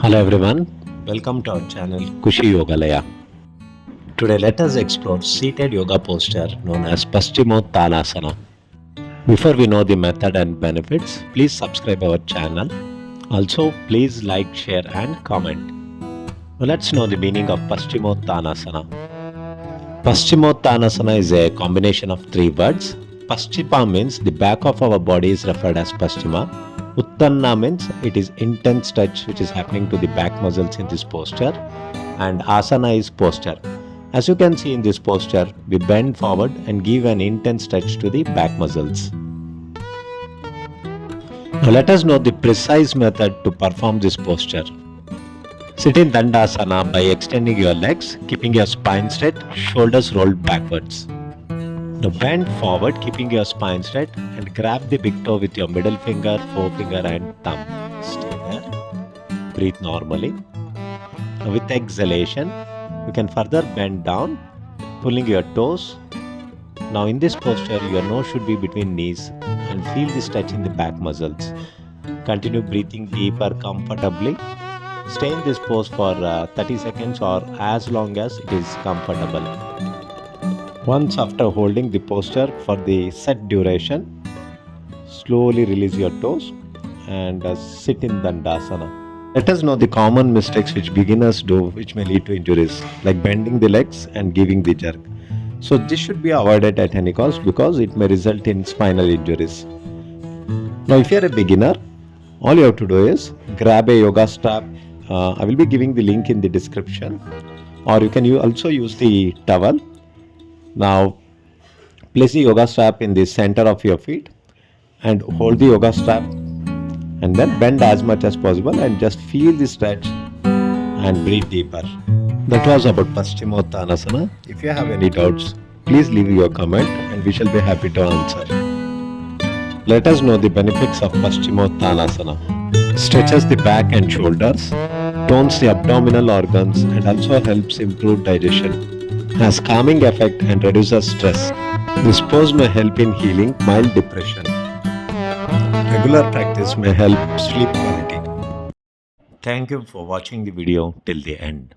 Hello everyone, welcome to our channel Kushi Yogalaya. Today let us explore seated yoga posture known as Paschimottanasana. Before we know the method and benefits, please subscribe our channel. Also please like, share and comment. Now let's know the meaning of Paschimottanasana. Paschimottanasana is a combination of three words. Paschima means the back of our body is referred as Paschima. Uttanna means it is intense stretch which is happening to the back muscles in this posture, and asana is posture. As you can see in this posture, we bend forward and give an intense stretch to the back muscles. Now let us know the precise method to perform this posture. Sit in Dandasana by extending your legs, keeping your spine straight, shoulders rolled backwards. Now bend forward, keeping your spine straight, and grab the big toe with your middle finger, forefinger and thumb. Stay there. Breathe normally. Now with exhalation, you can further bend down, pulling your toes. Now in this posture, your nose should be between knees and feel the stretch in the back muscles. Continue breathing deeper comfortably. Stay in this pose for 30 seconds or as long as it is comfortable. Once after holding the posture for the set duration, slowly release your toes and sit in Dandasana. Let us know the common mistakes which beginners do which may lead to injuries, like bending the legs and giving the jerk. So this should be avoided at any cost because it may result in spinal injuries. Now if you are a beginner, all you have to do is grab a yoga strap. I will be giving the link in the description, or you can also use the towel. Now place the yoga strap in the center of your feet and hold the yoga strap, and then bend as much as possible and just feel the stretch and breathe deeper. That was about Paschimottanasana. If you have any doubts, please leave your comment and we shall be happy to answer. Let us know the benefits of Paschimottanasana. Stretches the back and shoulders, tones the abdominal organs and also helps improve digestion. Has calming effect and reduces stress. This pose may help in healing mild depression. Regular practice may help sleep quality. Thank you for watching the video till the end.